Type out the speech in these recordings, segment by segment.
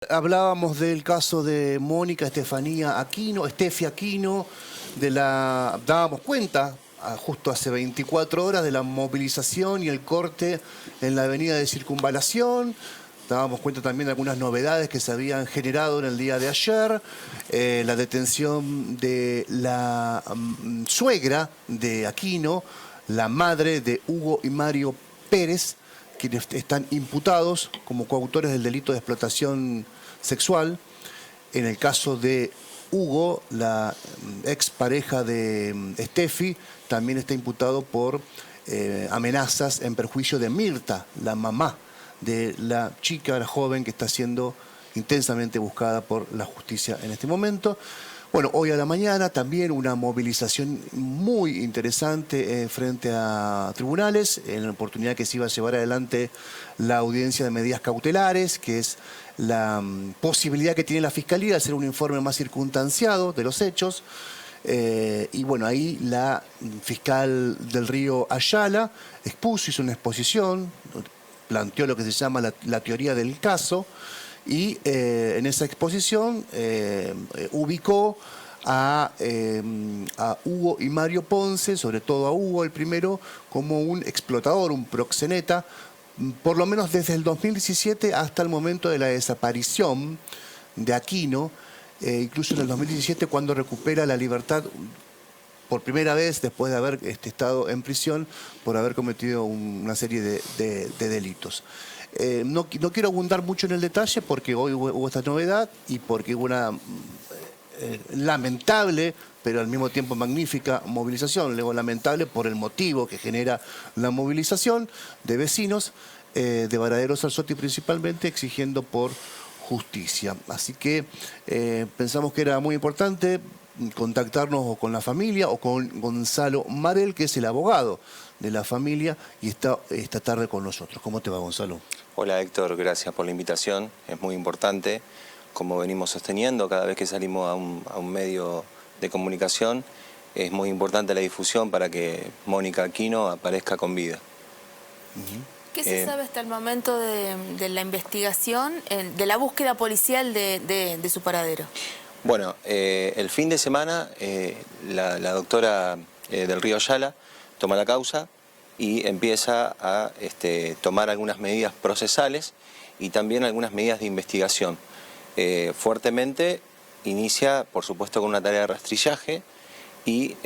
Hablábamos del caso de Mónica Estefanía Aquino, Estefi Aquino, dábamos cuenta justo hace 24 horas de la movilización y el corte en la avenida de Circunvalación. Dábamos cuenta también de algunas novedades que se habían generado en el día de ayer. La detención de la suegra de Aquino, la madre de Hugo y Mario Pérez, quienes están imputados como coautores del delito de explotación sexual. En el caso de Hugo, la expareja de Estefi, también está imputado por amenazas en perjuicio de Mirta, la mamá de la chica, la joven que está siendo intensamente buscada por la justicia en este momento. Bueno, hoy a la mañana también una movilización muy interesante frente a tribunales, en la oportunidad que se iba a llevar adelante la audiencia de medidas cautelares, que es la posibilidad que tiene la Fiscalía de hacer un informe más circunstanciado de los hechos. Y bueno, ahí la fiscal del Río Ayala hizo una exposición, planteó lo que se llama la teoría del caso, y en esa exposición ubicó a Hugo y Mario Ponce, sobre todo a Hugo, el primero, como un explotador, un proxeneta, por lo menos desde el 2017 hasta el momento de la desaparición de Aquino, incluso en el 2017 cuando recupera la libertad por primera vez después de haber estado en prisión por haber cometido una serie de delitos. No quiero abundar mucho en el detalle porque hoy hubo esta novedad y porque hubo una lamentable, pero al mismo tiempo magnífica movilización. Luego lamentable por el motivo que genera la movilización de vecinos de Varadero Salzotti principalmente, exigiendo por justicia. Así que pensamos que era muy importante contactarnos con la familia o con Gonzalo Marel, que es el abogado de la familia y está esta tarde con nosotros. ¿Cómo te va, Gonzalo? Hola, Héctor, gracias por la invitación. Es muy importante, como venimos sosteniendo, cada vez que salimos a un medio de comunicación, es muy importante la difusión para que Mónica Aquino aparezca con vida. ¿Qué se sabe hasta el momento de la investigación, de la búsqueda policial de su paradero? Bueno, el fin de semana la doctora del Río Ayala toma la causa y empieza a tomar algunas medidas procesales y también algunas medidas de investigación. Fuertemente inicia, por supuesto, con una tarea de rastrillaje y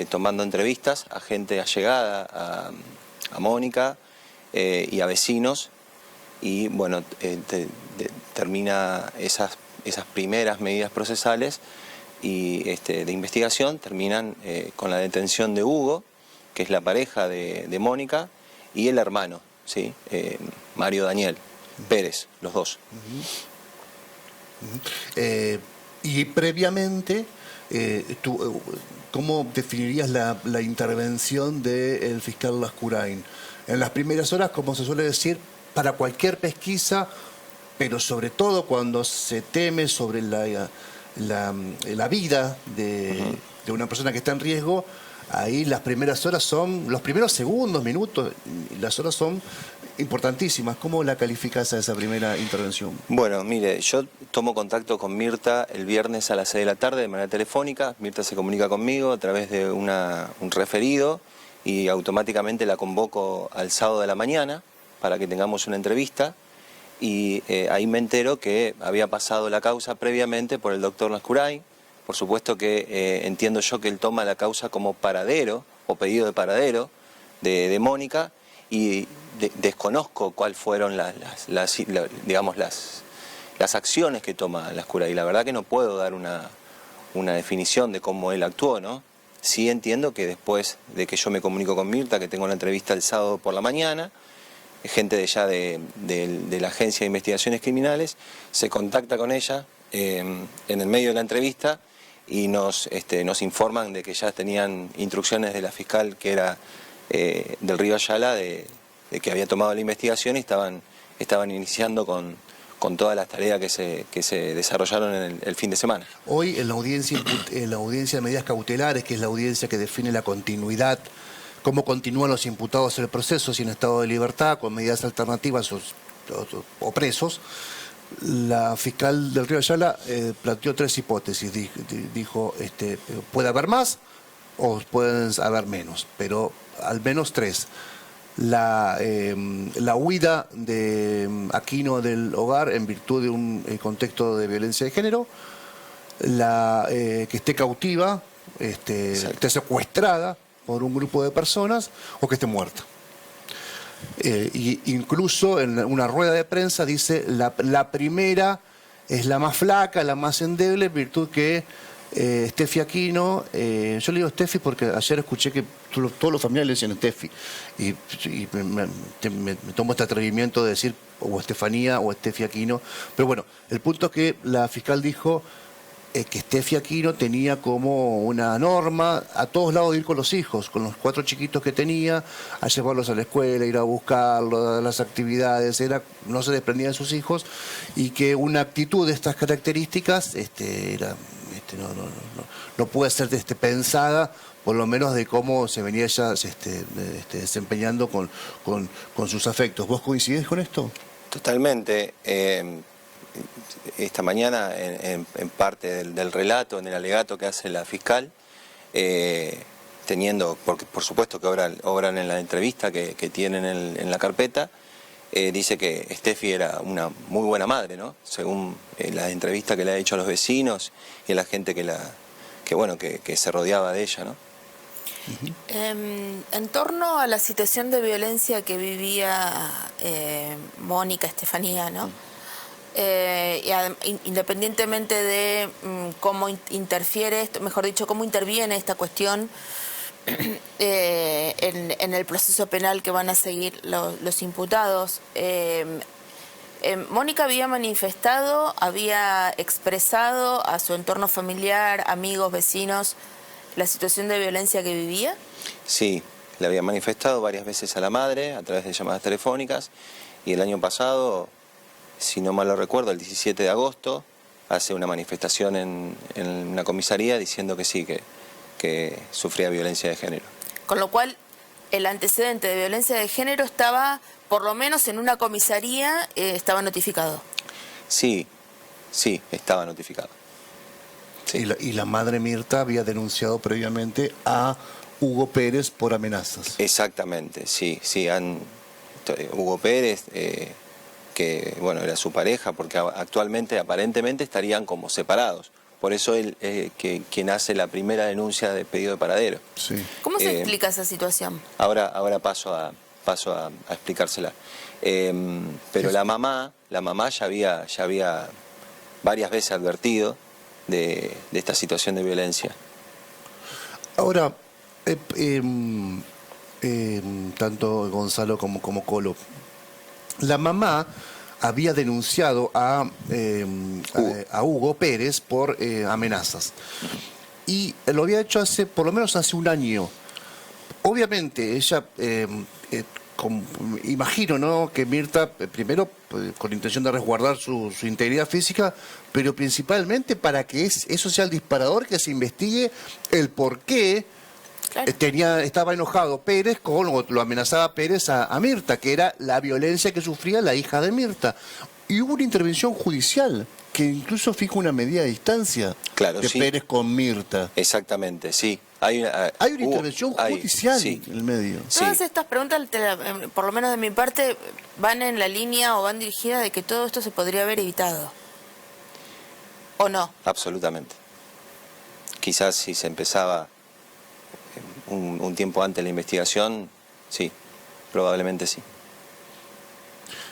tomando entrevistas a gente allegada a Mónica y a vecinos, y bueno, termina esas primeras medidas procesales y de investigación terminan con la detención de Hugo, que es la pareja de Mónica, y el hermano, ¿sí? Mario Daniel Pérez, los dos. Y previamente, ¿cómo definirías la intervención del fiscal Lascurain? En las primeras horas, como se suele decir, para cualquier pesquisa, pero sobre todo cuando se teme sobre la vida de una persona que está en riesgo, ahí las primeras horas son, los primeros segundos, minutos, las horas son importantísimas. ¿Cómo la calificas a esa primera intervención? Bueno, mire, yo tomo contacto con Mirta el viernes a las 6 de la tarde de manera telefónica. Mirta se comunica conmigo a través de un referido y automáticamente la convoco al sábado de la mañana para que tengamos una entrevista. Y ahí me entero que había pasado la causa previamente por el doctor Lascurain. Por supuesto que entiendo yo que él toma la causa como paradero o pedido de paradero de Mónica, y desconozco cuáles fueron las acciones que toma Lascurain. La verdad que no puedo dar una definición de cómo él actuó, ¿no? Sí entiendo que después de que yo me comunico con Mirta, que tengo la entrevista el sábado por la mañana, gente de la Agencia de Investigaciones Criminales se contacta con ella en el medio de la entrevista y nos informan de que ya tenían instrucciones de la fiscal, que era del Río Ayala, de que había tomado la investigación y estaban iniciando con todas las tareas que se desarrollaron en el fin de semana. Hoy en la audiencia de medidas cautelares, que es la audiencia que define la continuidad, cómo continúan los imputados en el proceso, si en estado de libertad, con medidas alternativas o presos, La fiscal del Río Ayala planteó 3 hipótesis. Dijo, puede haber más o pueden haber menos, pero al menos 3. La huida de Aquino del hogar en virtud de un contexto de violencia de género, que esté cautiva, esté secuestrada por un grupo de personas o que esté muerta. Y incluso en una rueda de prensa dice la primera es la más flaca, la más endeble, en virtud que Steffi Aquino, yo le digo Steffi porque ayer escuché que todos los familiares le decían Steffi, y me tomo este atrevimiento de decir o Estefanía o Steffi Aquino, pero bueno, el punto es que la fiscal dijo que Steffi Aquino tenía como una norma a todos lados de ir con los hijos, con los 4 chiquitos que tenía, a llevarlos a la escuela, ir a buscarlos, a las actividades, no se desprendía de sus hijos, y que una actitud de estas características no puede ser pensada, por lo menos de cómo se venía ella desempeñando con sus afectos. ¿Vos coincidís con esto? Totalmente. Esta mañana, en parte del relato, en el alegato que hace la fiscal, porque por supuesto que obran en la entrevista que tienen en la carpeta, dice que Steffi era una muy buena madre, ¿no? Según la entrevista que le ha hecho a los vecinos y a la gente que se rodeaba de ella, ¿no? En torno a la situación de violencia que vivía Mónica Estefanía, ¿no? Independientemente de cómo interfiere esto, mejor dicho, cómo interviene esta cuestión en el proceso penal que van a seguir los imputados, Mónica había manifestado, había expresado a su entorno familiar, amigos, vecinos, la situación de violencia que vivía. Sí, le había manifestado varias veces a la madre a través de llamadas telefónicas, y el año pasado, si no mal lo recuerdo, el 17 de agosto, hace una manifestación en una comisaría diciendo que sí, que sufría violencia de género. Con lo cual, el antecedente de violencia de género estaba, por lo menos en una comisaría, estaba notificado. Sí, estaba notificado. Sí. Y la madre Mirta había denunciado previamente a Hugo Pérez por amenazas. Exactamente, sí. Hugo Pérez, que bueno, era su pareja, porque actualmente, aparentemente, estarían como separados. Por eso él quien hace la primera denuncia de pedido de paradero. Sí. ¿Cómo se explica esa situación? Ahora paso a explicársela. Pero la mamá ya había varias veces advertido de esta situación de violencia. Ahora, tanto Gonzalo como Colo, la mamá había denunciado a Hugo Pérez por amenazas. Y lo había hecho por lo menos hace un año. Obviamente, ella, imagino, ¿no?, que Mirta, primero con intención de resguardar su integridad física, pero principalmente para que eso sea el disparador, que se investigue el por qué. Claro. Estaba enojado Pérez lo amenazaba Pérez a Mirta, que era la violencia que sufría la hija de Mirta. Y hubo una intervención judicial que incluso fijó una medida de distancia de Pérez con Mirta. Exactamente, sí. Hay una intervención judicial en el medio. Todas estas preguntas, por lo menos de mi parte, van en la línea o van dirigidas de que todo esto se podría haber evitado. ¿O no? Absolutamente. Quizás si se empezaba un tiempo antes de la investigación, sí, probablemente sí.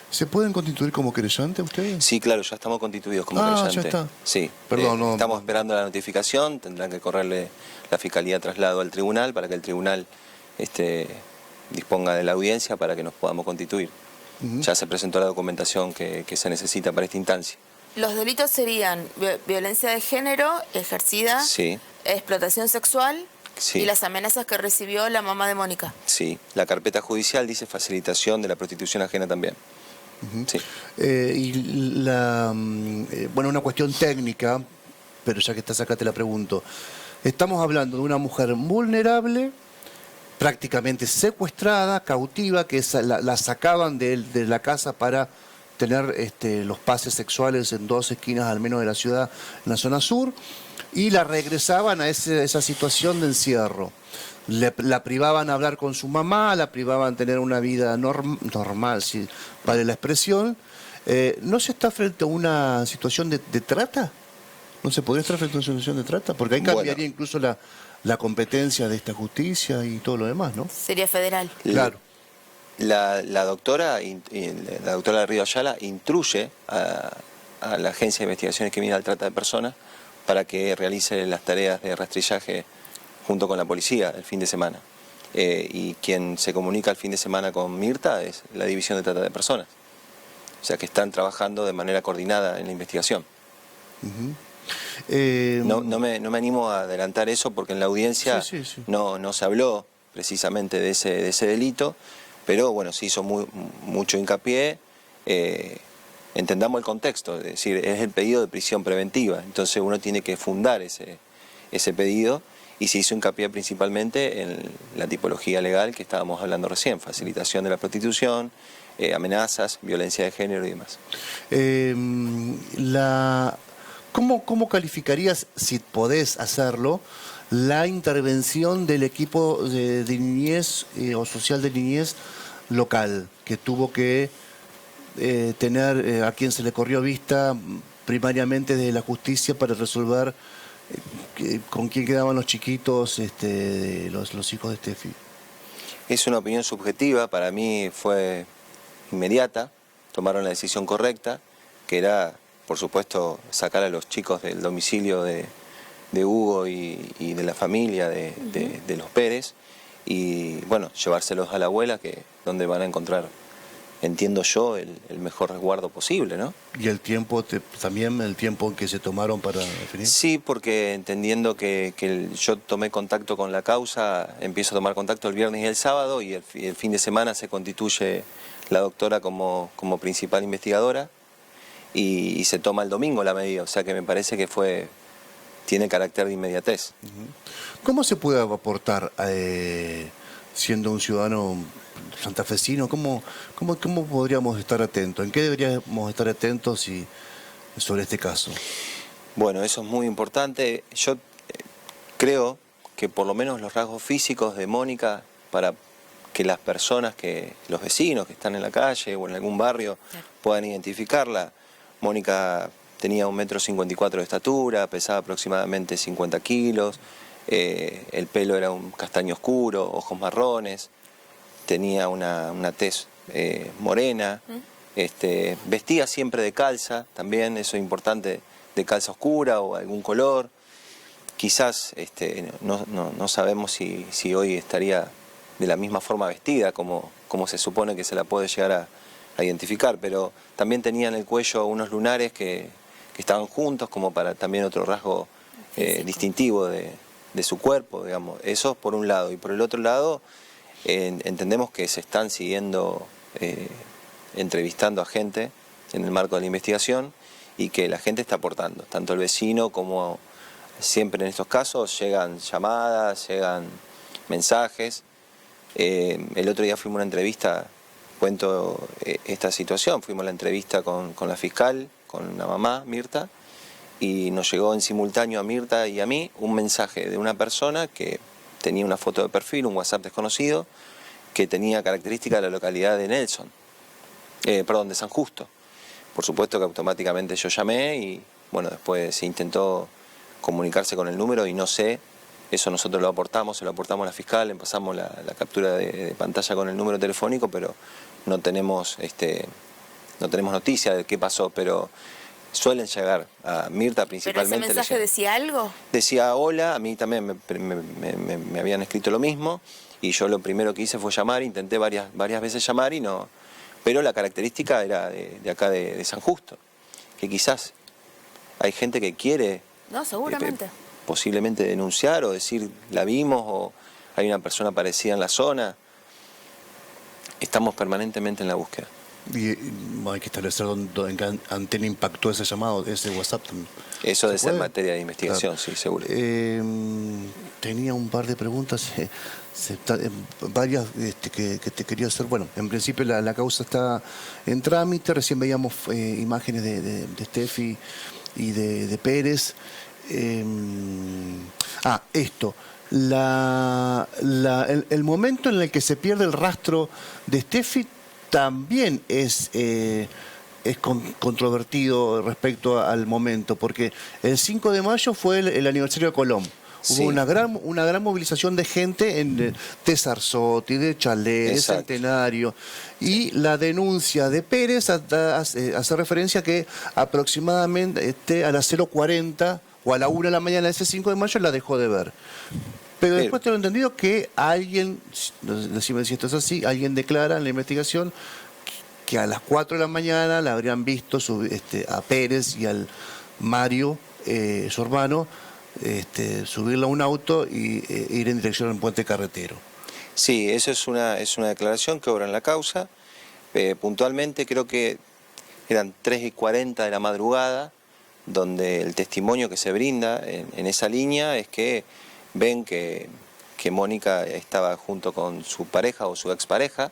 ¿Se pueden constituir como querellante ustedes? Sí, claro, ya estamos constituidos como querellante. Ya está. Sí. Perdón, no. Estamos esperando la notificación, tendrán que correrle la fiscalía traslado al tribunal para que el tribunal disponga de la audiencia para que nos podamos constituir. Ya se presentó la documentación que se necesita para esta instancia. Los delitos serían violencia de género ejercida, explotación sexual, y las amenazas que recibió la mamá de Mónica. Sí, la carpeta judicial dice facilitación de la prostitución ajena también. Sí. Bueno, una cuestión técnica, pero ya que estás acá te la pregunto. Estamos hablando de una mujer vulnerable, prácticamente secuestrada, cautiva, que la sacaban de la casa para tener los pases sexuales en 2 esquinas al menos de la ciudad, en la zona sur, y la regresaban a esa situación de encierro. La privaban a hablar con su mamá, la privaban a tener una vida normal, si vale la expresión. ¿No se está frente a una situación de trata? ¿No se podría estar frente a una situación de trata? Porque ahí cambiaría incluso la competencia de esta justicia y todo lo demás, ¿no? Sería federal. Claro. La doctora de Río Ayala instruye a la Agencia de Investigaciones Criminales Trata de Personas para que realice las tareas de rastrillaje junto con la policía el fin de semana. Y quien se comunica el fin de semana con Mirta es la División de Trata de Personas. O sea que están trabajando de manera coordinada en la investigación. No me animo a adelantar eso porque en la audiencia no se habló precisamente de ese delito, pero bueno, se hizo mucho hincapié. Entendamos el contexto, es decir, es el pedido de prisión preventiva, entonces uno tiene que fundar ese pedido, y se hizo hincapié principalmente en la tipología legal que estábamos hablando recién: facilitación de la prostitución, amenazas, violencia de género y demás. ¿Cómo calificarías, si podés hacerlo, la intervención del equipo de niñez o social de niñez local, que tuvo que tener a quien se le corrió vista primariamente de la justicia para resolver con quién quedaban los chiquitos, los hijos de Steffi? Es una opinión subjetiva, para mí fue inmediata, tomaron la decisión correcta, que era, por supuesto, sacar a los chicos del domicilio de Hugo y de la familia de los Pérez, y bueno, llevárselos a la abuela, que donde van a encontrar, entiendo yo, el mejor resguardo posible, ¿no? ¿Y el tiempo, también el tiempo que se tomaron para definir? Sí, porque entendiendo que yo tomé contacto con la causa, empiezo a tomar contacto el viernes y el sábado, y el fin de semana se constituye la doctora como principal investigadora, y se toma el domingo la medida, o sea que me parece que tiene carácter de inmediatez. ¿Cómo se puede aportar, siendo un ciudadano santafesino, cómo podríamos estar atentos? ¿En qué deberíamos estar atentos sobre este caso? Bueno, eso es muy importante. Yo creo que por lo menos los rasgos físicos de Mónica, para que las personas, los vecinos que están en la calle o en algún barrio puedan identificarla. Mónica tenía 1,54 m de estatura, pesaba aproximadamente 50 kilos, el pelo era un castaño oscuro, ojos marrones, tenía una tez morena, vestía siempre de calza, también eso es importante, de calza oscura o algún color. Quizás no sabemos si hoy estaría de la misma forma vestida como se supone que se la puede llegar a identificar, pero también tenía en el cuello unos lunares que estaban juntos, como para también otro rasgo distintivo de su cuerpo, digamos. Eso por un lado. Y por el otro lado, entendemos que se están siguiendo entrevistando a gente en el marco de la investigación, y que la gente está aportando, tanto el vecino como siempre en estos casos llegan llamadas, llegan mensajes. El otro día fuimos a una entrevista, cuento esta situación, fuimos a la entrevista con la fiscal, con la mamá, Mirta, y nos llegó en simultáneo a Mirta y a mí un mensaje de una persona que tenía una foto de perfil, un WhatsApp desconocido, que tenía características de la localidad de de San Justo. Por supuesto que automáticamente yo llamé y bueno, después se intentó comunicarse con el número y no sé, eso nosotros lo aportamos, se lo aportamos a la fiscal, le pasamos la captura de pantalla con el número telefónico, pero no tenemos noticia de qué pasó, pero suelen llegar a Mirta principalmente. ¿Pero ese mensaje decía algo? Decía hola, a mí también me habían escrito lo mismo, y yo lo primero que hice fue llamar, intenté varias veces llamar y no, pero la característica era de acá de San Justo, que quizás hay gente que quiere... No, seguramente. Posiblemente denunciar o decir la vimos o hay una persona parecida en la zona. Estamos permanentemente en la búsqueda. Y hay que establecer en qué antena impactó ese llamado, ese WhatsApp también. Eso debe ser materia de investigación, claro. Sí, seguro. tenía un par de preguntas, varias que te quería hacer. Bueno, en principio la causa está en trámite, recién veíamos imágenes de Steffi y de Pérez. Esto. El momento en el que se pierde el rastro de Steffi también es controvertido respecto al momento, porque el 5 de mayo fue el aniversario de Colón. Sí. Hubo una gran movilización de gente de Sarzotti, de Chalé, de Centenario. Y la denuncia de Pérez hace referencia a que aproximadamente a las 0:40 o a la 1 de la mañana de ese 5 de mayo la dejó de ver. Pero después tengo entendido que alguien, decime si esto es así, alguien declara en la investigación que a las 4 de la mañana la habrían visto a Pérez y al Mario, su hermano, subirlo a un auto y ir en dirección al puente carretero. Sí, eso es una declaración que obra en la causa. Puntualmente creo que eran 3:40 de la madrugada, donde el testimonio que se brinda en esa línea es que ven que Mónica estaba junto con su pareja o su expareja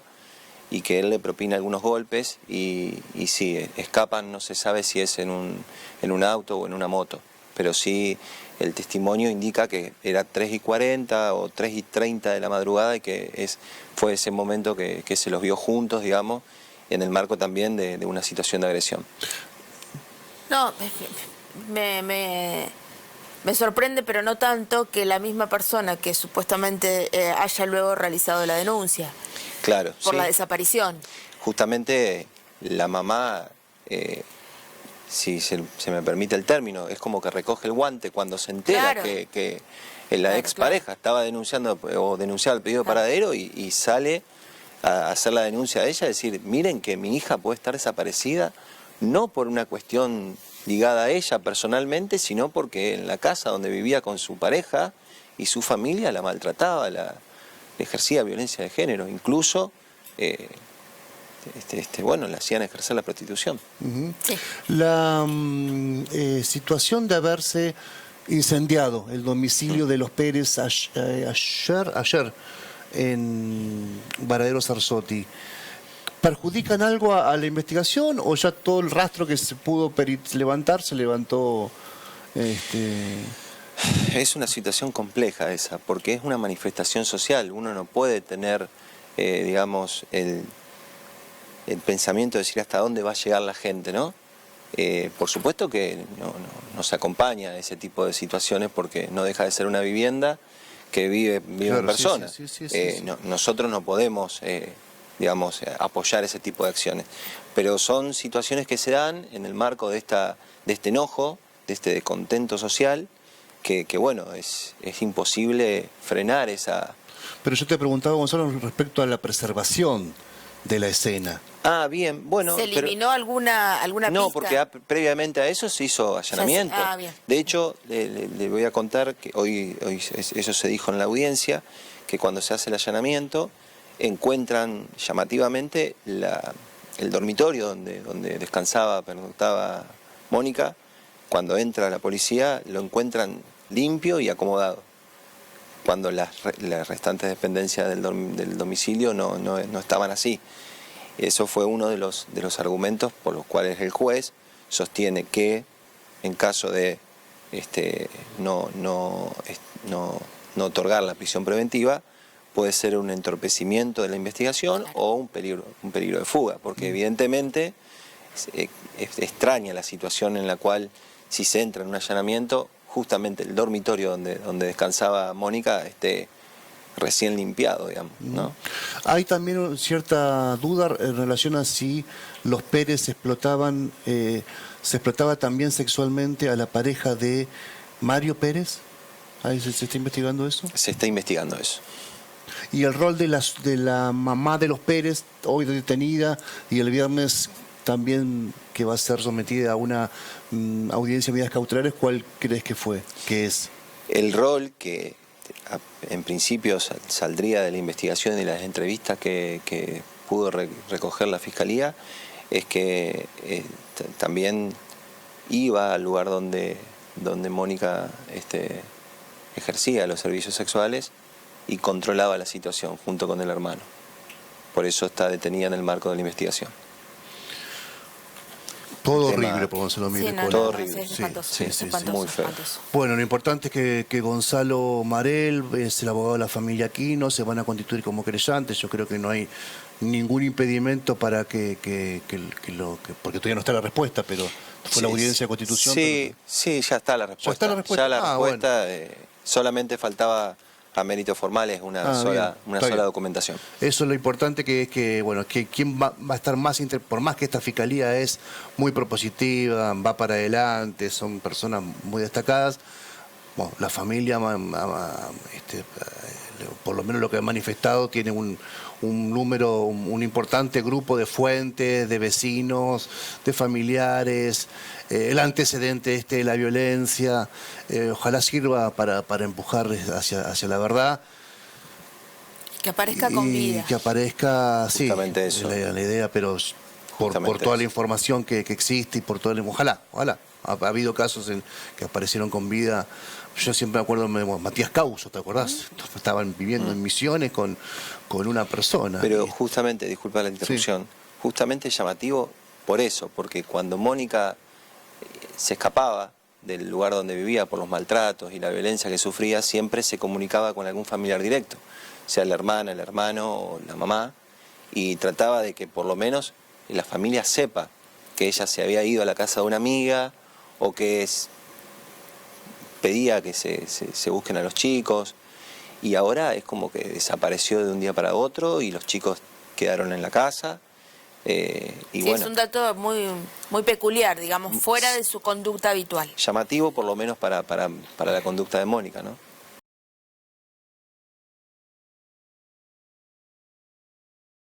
y que él le propina algunos golpes y sí, escapan, no se sabe si es en un auto o en una moto, pero sí el testimonio indica que era 3:40 o 3:30 de la madrugada y que fue ese momento que se los vio juntos, digamos, en el marco también de una situación de agresión. No, me sorprende, pero no tanto, que la misma persona que supuestamente haya luego realizado la denuncia. Claro, por sí. la desaparición. Justamente la mamá, si se me permite el término, es como que recoge el guante cuando se entera que la expareja estaba denunciando o denunciaba el pedido de paradero y sale a hacer la denuncia a ella, decir, miren que mi hija puede estar desaparecida, no por una cuestión ligada a ella personalmente, sino porque en la casa donde vivía con su pareja y su familia la maltrataba, le ejercía violencia de género, incluso le hacían ejercer la prostitución. Sí. La situación de haberse incendiado el domicilio de los Pérez ayer en Varadero Sarzotti, ¿perjudican algo a la investigación o ya todo el rastro que se pudo levantar se levantó? Es una situación compleja esa, porque es una manifestación social. Uno no puede tener, digamos, el pensamiento de decir hasta dónde va a llegar la gente, ¿no? Por supuesto que no se acompaña a ese tipo de situaciones porque no deja de ser una vivienda que viven personas. Sí. Nosotros no podemos, digamos, apoyar ese tipo de acciones. Pero son situaciones que se dan en el marco de este enojo, de este descontento social, que bueno, es imposible frenar esa... Pero yo te preguntaba, Gonzalo, respecto a la preservación de la escena. Ah, bien, bueno... ¿Se eliminó alguna no, pista? porque previamente a eso se hizo allanamiento. Bien. De hecho, le voy a contar que hoy eso se dijo en la audiencia, que cuando se hace el allanamiento encuentran llamativamente el dormitorio donde descansaba, pernoctaba Mónica. Cuando entra la policía lo encuentran limpio y acomodado, cuando las restantes dependencias del domicilio no estaban así. Eso fue uno de los argumentos por los cuales el juez sostiene que en caso de no otorgar la prisión preventiva puede ser un entorpecimiento de la investigación o un peligro de fuga, porque evidentemente es extraña la situación en la cual si se entra en un allanamiento, justamente el dormitorio donde descansaba Mónica esté recién limpiado, digamos, ¿no? Hay también cierta duda en relación a si los Pérez se explotaba también sexualmente a la pareja de Mario Pérez. ¿Ahí se está investigando eso? Se está investigando eso. Y el rol de la mamá de los Pérez, hoy detenida, y el viernes también que va a ser sometida a una audiencia de medidas cautelares, ¿cuál crees que fue? ¿Qué es? El rol que en principio saldría de la investigación y de las entrevistas que pudo recoger la Fiscalía es que también iba al lugar donde Mónica ejercía los servicios sexuales y controlaba la situación junto con el hermano. Por eso está detenida en el marco de la investigación. Todo Tema- horrible por Gonzalo Sí, Mirecola. Todo horrible. Es espantoso, Sí, es sí, sí, espantoso, muy feo. espantoso. Bueno, lo importante es que Gonzalo Marel es el abogado de la familia Aquino, se van a constituir como querellantes. Yo creo que no hay ningún impedimento para porque todavía no está la respuesta, pero fue la Sí, audiencia de constitución. Sí, sí, ya está la respuesta. ¿Ya está la respuesta? Ya la Ah, respuesta, solamente faltaba a méritos formales una Ah, sola bien, está bien. documentación. Eso es lo importante, que es que, bueno, que quien va a estar más, por más que esta fiscalía es muy propositiva, va para adelante, son personas muy destacadas, bueno, la familia, por lo menos lo que ha manifestado, tiene un número, un importante grupo de fuentes, de vecinos, de familiares, el antecedente de la violencia, ojalá sirva para empujar hacia la verdad. Que aparezca con vida. Que aparezca, sí, Justamente eso. la idea, pero por Justamente toda la eso. información que existe y por todo ojalá. Ha habido casos que aparecieron con vida. Yo siempre me acuerdo de Matías Causo, ¿te acordás? Estaban viviendo en Misiones con una persona. Pero justamente, disculpa la interrupción, justamente es llamativo por eso, porque cuando Mónica se escapaba del lugar donde vivía por los maltratos y la violencia que sufría, siempre se comunicaba con algún familiar directo, sea la hermana, el hermano o la mamá, y trataba de que por lo menos la familia sepa que ella se había ido a la casa de una amiga o que pedía que se busquen a los chicos, y ahora es como que desapareció de un día para otro y los chicos quedaron en la casa. Y Sí, bueno, es un dato muy, muy peculiar, digamos, fuera de su conducta habitual. llamativo por lo menos para la conducta de Mónica, ¿no?